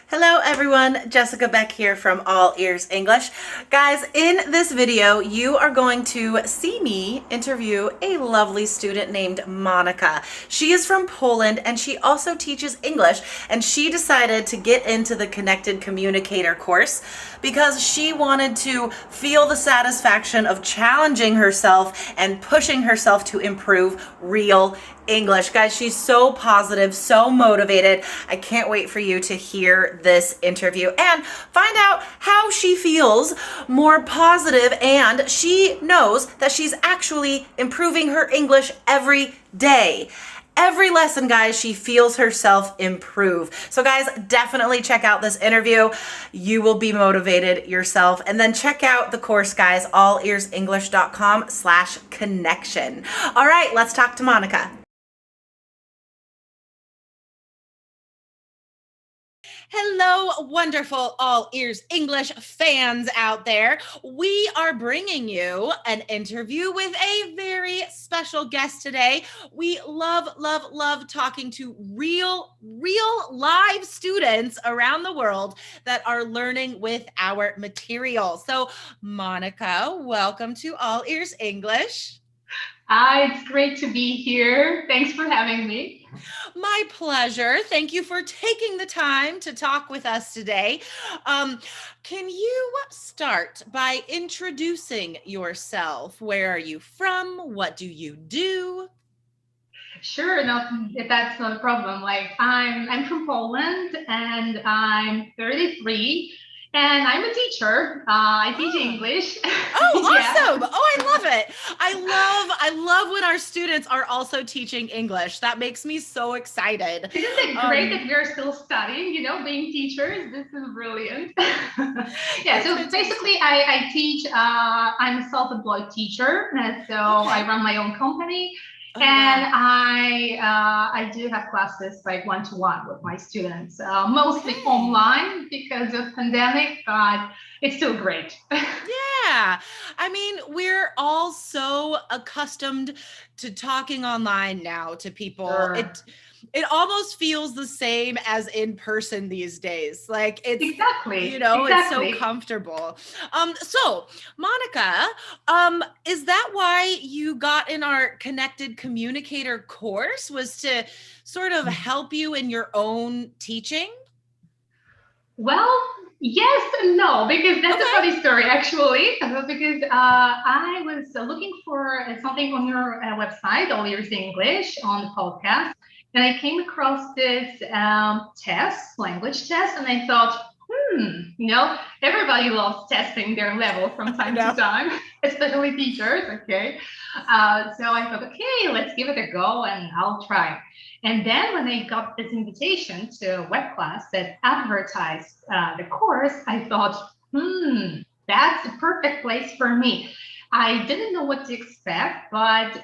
Hello everyone, Jessica Beck here from All Ears English. Guys, in this video, you are going to see me interview a lovely student named Monika. She is from Poland and she also teaches English, and she decided to get into the Connected Communicator course because she wanted to feel the satisfaction of challenging herself and pushing herself to improve real English. Guys, she's so positive, so motivated. I can't wait for you to hear this interview and find out how she feels more positive, and she knows that she's actually improving her English every day. Every lesson, guys, she feels herself improve. So guys, definitely check out this interview. You will be motivated yourself. And then check out the course, guys, allearsenglish.com/connection. All right, let's talk to Monika. Hello, wonderful All Ears English fans out there. We are bringing you an interview with a very special guest today. We love, love, love talking to real live students around the world that are learning with our material. So, Monika, welcome to All Ears English. Hi, it's great to be here. Thanks for having me. My pleasure. Thank you for taking the time to talk with us today. Can you start by introducing yourself? Where are you from? What do you do? Sure, no, that's not a problem. Like I'm from Poland and I'm 33 and I'm a teacher. I teach English. Oh, Yeah. awesome. Oh, I love it. I love when our students are also teaching English. That makes me so excited. Isn't it great that we are still studying, being teachers? This is brilliant. Yeah, so basically I teach, I'm a self-employed teacher. So I run my own company. And I do have classes like one-to-one with my students, mostly online because of pandemic, but it's still great. Yeah. I mean, we're all so accustomed to talking online now to people. Sure. It almost feels the same as in person these days. Like it's Exactly. it's so comfortable. So Monika, is that why you got in our Connected Communicator course, was to sort of help you in your own teaching? Well, yes and no, because that's a funny story, actually. Because I was looking for something on your website, All Ears English, on the podcast, and I came across this test, language test, and I thought, everybody loves testing their level from time to time, especially teachers. Okay, so I thought, okay, let's give it a go, and I'll try. And then when I got this invitation to a web class that advertised the course, I thought, that's the perfect place for me. I didn't know what to expect, but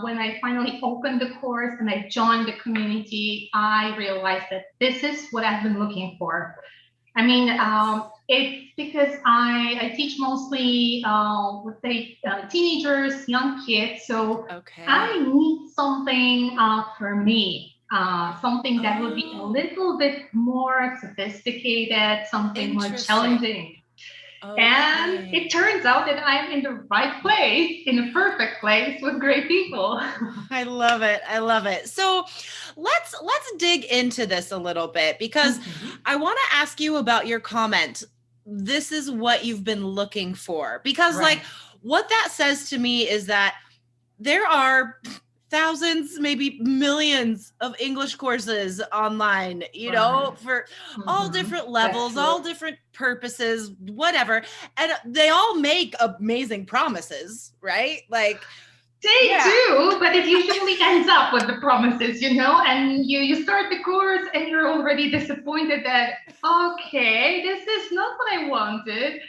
when I finally opened the course and I joined the community, I realized that this is what I've been looking for. I mean, it's because I teach mostly with teenagers, young kids. So I need something for me, something that would be a little bit more sophisticated, something more challenging. And it turns out that I'm in the right place, in a perfect place with great people. I love it. I love it. So let's dig into this a little bit, because I want to ask you about your comment. This is what you've been looking for, because like what that says to me is that there are thousands, maybe millions of English courses online, for all different levels, all different purposes, whatever. And they all make amazing promises, right? Like they do, but it usually ends up with the promises, and you start the course and you're already disappointed that, okay, this is not what I wanted.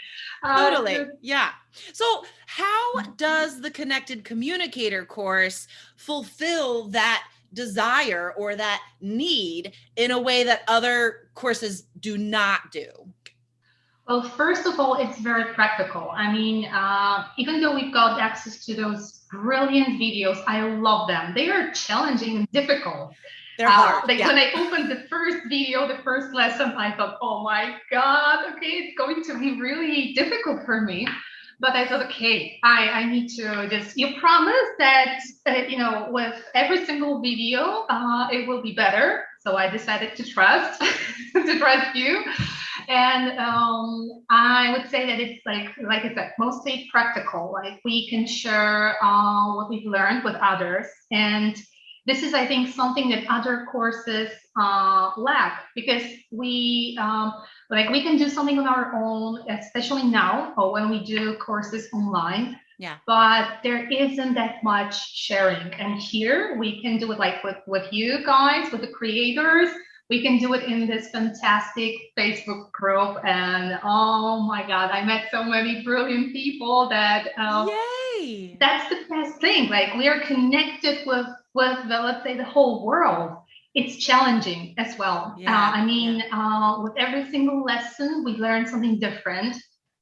Totally. Yeah. So how does the Connected Communicator course fulfill that desire or that need in a way that other courses do not do? Well, first of all, it's very practical. I mean, even though we've got access to those brilliant videos, I love them. They are challenging and difficult. They're hard. Like when I opened the first video, the first lesson, I thought, oh my God, okay, it's going to be really difficult for me. But I thought, okay, I need to you promise that, with every single video, it will be better. So I decided to trust, to trust you. And I would say that it's like I said, mostly practical. Like we can share what we've learned with others. And this is, I think, something that other courses lack, because we can do something on our own, especially now or when we do courses online. Yeah. But there isn't that much sharing. And here we can do it like with you guys, with the creators. We can do it in this fantastic Facebook group. And oh my God, I met so many brilliant people that Yay! That's the best thing. Like we are connected with let's say, the whole world. It's challenging as well. With every single lesson, we learn something different.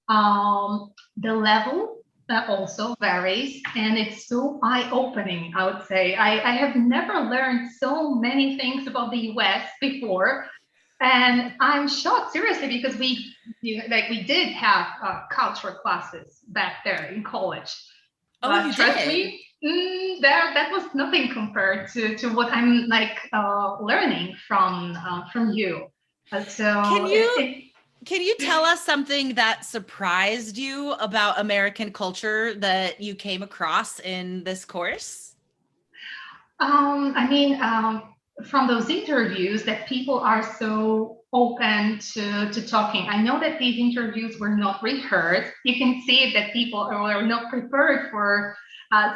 The level also varies, and it's so eye-opening, I would say. I have never learned so many things about the US before. And I'm shocked, seriously, because we did have culture classes back there in college. Oh, you trust did? me, that was nothing compared to what I'm learning from you. Can you tell us something that surprised you about American culture that you came across in this course? From those interviews, that people are so open to talking. I know that these interviews were not rehearsed. You can see that people are not prepared for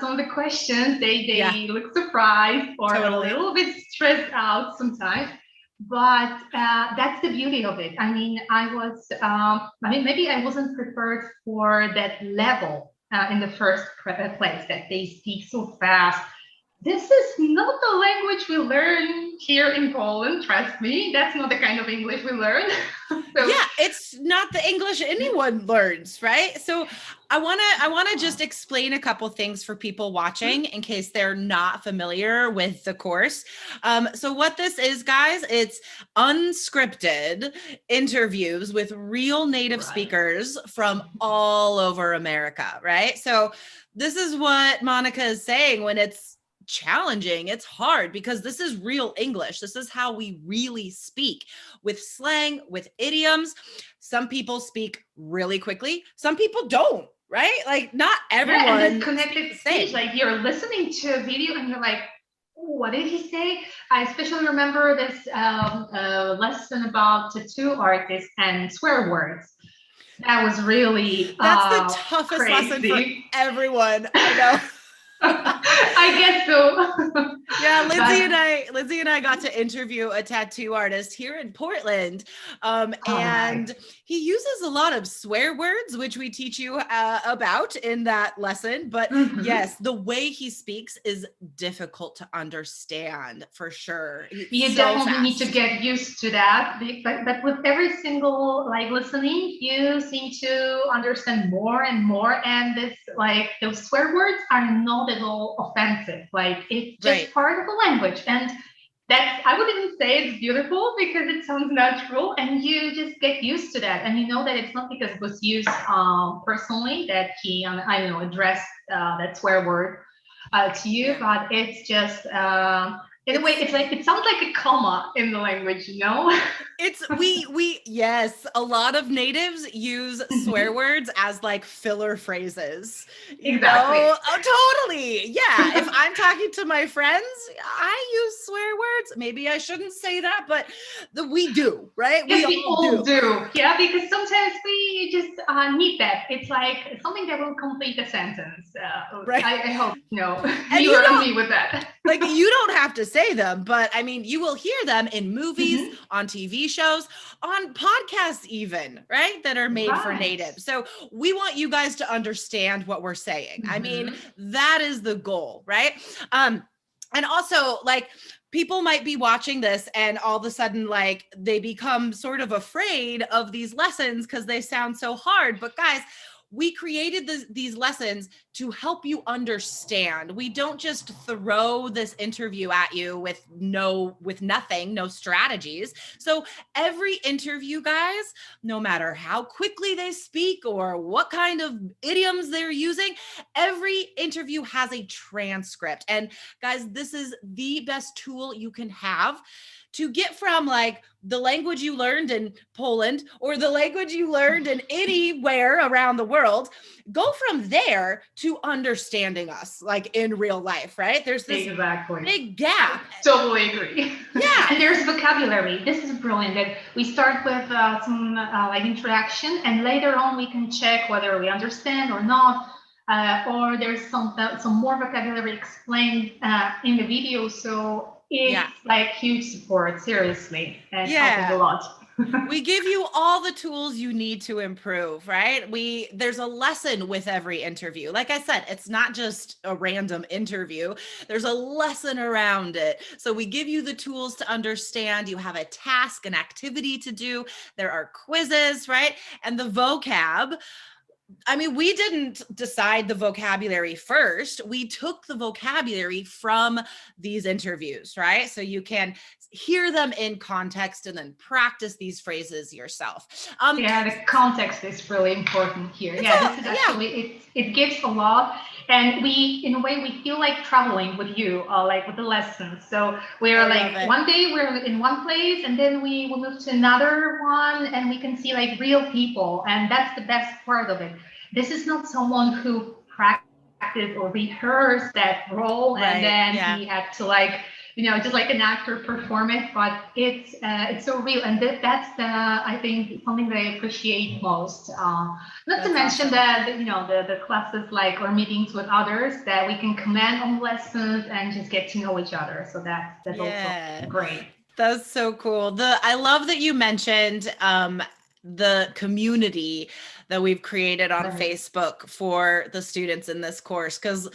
some of the questions. They look surprised or a little bit stressed out sometimes. But that's the beauty of it. Maybe I wasn't prepared for that level in the first place, that they speak so fast. This is not the language we learn here in Poland. Trust me, that's not the kind of English we learn. Yeah, it's not the English anyone learns, right? So I want to just explain a couple things for people watching in case they're not familiar with the course. So what this is, guys, it's unscripted interviews with real native speakers from all over America, right? So this is what Monika is saying when it's challenging. It's hard because this is real English. This is how we really speak, with slang, with idioms. Some people speak really quickly. Some people don't, right? Like not everyone. Yeah, and this connected speech, like you're listening to a video and you're like, what did he say? I especially remember this lesson about tattoo artists and swear words. That was really that's the toughest lesson for everyone. I know. I guess so. Yeah, Lindsay and I got to interview a tattoo artist here in Portland, and he uses a lot of swear words, which we teach you about in that lesson. But yes, the way he speaks is difficult to understand for sure. You definitely need to get used to that. But with every single listening, you seem to understand more and more. And this those swear words are not at all offensive. It's just part of the language. And that's, I wouldn't even say it's beautiful because it sounds natural, and you just get used to that. And you know that it's not because it was used personally that he, addressed that swear word to you, but it's just, in a way, it sounds like a comma in the language, It's yes, a lot of natives use swear words as filler phrases. Exactly. Oh, totally. Yeah. If I'm talking to my friends, I use swear words. Maybe I shouldn't say that, but we do, right? Yes, we all do. Yeah, because sometimes we just need that. It's like something that will complete a sentence. Right. I hope you are me with that. You don't have to say them, but you will hear them in movies, on TV shows, on podcasts even, right? That are made for natives. So we want you guys to understand what we're saying. That is the goal, right? And also people might be watching this and all of a sudden they become sort of afraid of these lessons because they sound so hard. But guys, we created these lessons to help you understand. We don't just throw this interview at you with nothing, no strategies. So every interview, guys, no matter how quickly they speak or what kind of idioms they're using, every interview has a transcript. And guys, this is the best tool you can have to get from like the language you learned in Poland or the language you learned in anywhere around the world, go from there to understanding us like in real life, right? There's this big gap. I totally agree. Yeah. And there's vocabulary. This is brilliant that we start with some like introduction, and later on we can check whether we understand or not. Or there's some more vocabulary explained in the video. So it's like huge support, seriously. And it's helping a lot. We give you all the tools you need to improve, right? There's a lesson with every interview. Like I said, it's not just a random interview. There's a lesson around it. So we give you the tools to understand. You have a task, an activity to do. There are quizzes, right? And the vocab. I mean, we didn't decide the vocabulary first. We took the vocabulary from these interviews, right? So you can hear them in context and then practice these phrases yourself. The context is really important here. This is actually, it gives a lot. And we, in a way, we feel like traveling with you, like with the lessons. So we're like, one day we're in one place and then we will move to another one and we can see like real people. And that's the best part of it. This is not someone who practiced or rehearsed that role and then he had to like, just like an actor perform it, but it's so real. And that's I think something that I appreciate most. Not to mention that, the classes like or meetings with others that we can comment on lessons and just get to know each other. So that's also great. That's so cool. I love that you mentioned the community that we've created on Facebook for the students in this course, because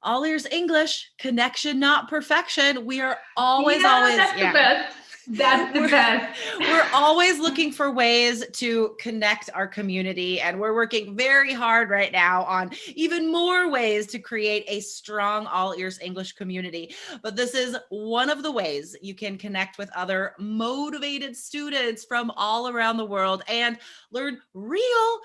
All Ears English, connection, not perfection. We are always, that's the best. That's the best. We're always looking for ways to connect our community, and we're working very hard right now on even more ways to create a strong All Ears English community. But this is one of the ways you can connect with other motivated students from all around the world and learn real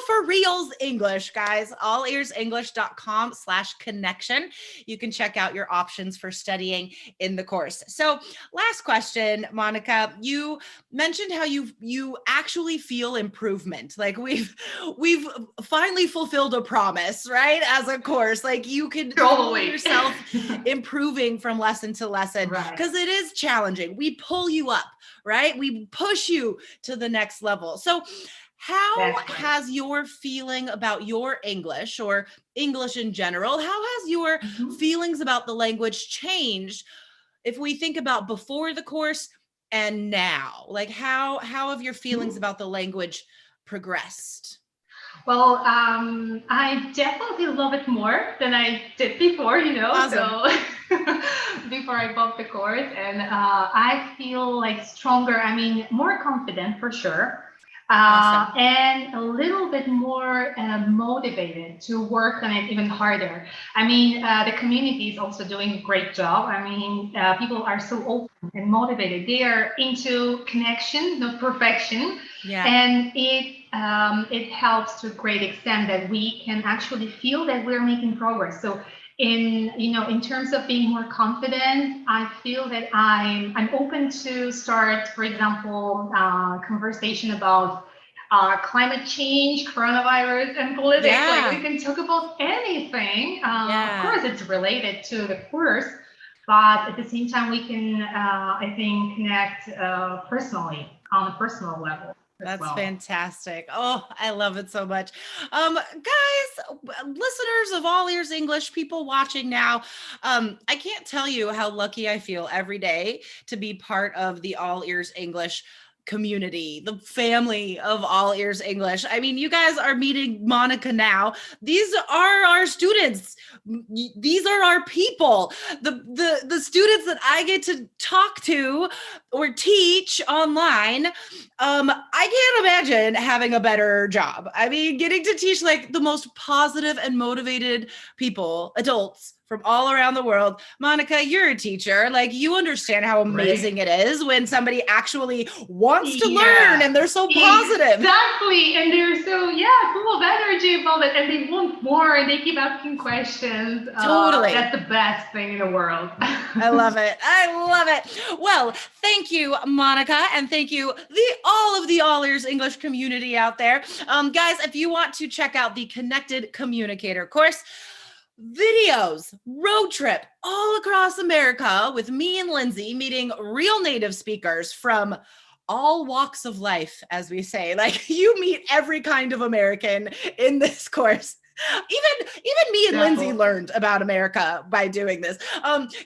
for reals English, guys. allearsenglish.com/connection. You can check out your options for studying in the course. So last question, Monika, you mentioned how you actually feel improvement. Like we've finally fulfilled a promise, right? As a course, like you can feel yourself improving from lesson to lesson, because it is challenging. We pull you up, right? We push you to the next level. So how has your feeling about your English or English in general, how has your feelings about the language changed if we think about before the course and now? Like how have your feelings about the language progressed? Well, I definitely love it more than I did before, Awesome. So before I bought the course, and I feel like stronger, more confident for sure. Awesome. And a little bit more motivated to work on it even harder. The community is also doing a great job. People are so open and motivated. They are into connection, not perfection. And it helps to a great extent that we can actually feel that we're making progress. So in terms of being more confident, I feel that I'm open to start, for example, conversation about climate change, coronavirus, and politics. Like we can talk about anything. Of course, it's related to the course, but at the same time, we can, I think, connect personally on a personal level. That's fantastic. Oh, I love it so much. Guys, listeners of All Ears English, people watching now, I can't tell you how lucky I feel every day to be part of the All Ears English community, the family of All Ears English. I mean, you guys are meeting Monika now. These are our students. These are our people. The students that I get to talk to or teach online. I can't imagine having a better job. I mean, getting to teach like the most positive and motivated people, adults from all around the world. Monika, you're a teacher. Like, you understand how amazing it is when somebody actually wants to learn and they're so positive. Exactly. And they're so, full of energy about it. And they want more and they keep asking questions. Totally. That's the best thing in the world. I love it. I love it. Well, thank you, Monika. And thank you, all of the All Ears English community out there. Guys, if you want to check out the Connected Communicator course, videos, road trip all across America with me and Lindsay meeting real native speakers from all walks of life, as we say. Like, you meet every kind of American in this course. Even me and Lindsay learned about America by doing this.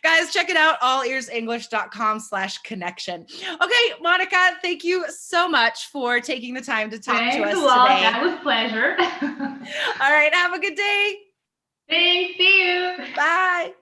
Guys, check it out, allearsenglish.com/connection. Okay, Monika, thank you so much for taking the time to talk to us today. That was a pleasure. All right, have a good day. Thanks, see you. Bye.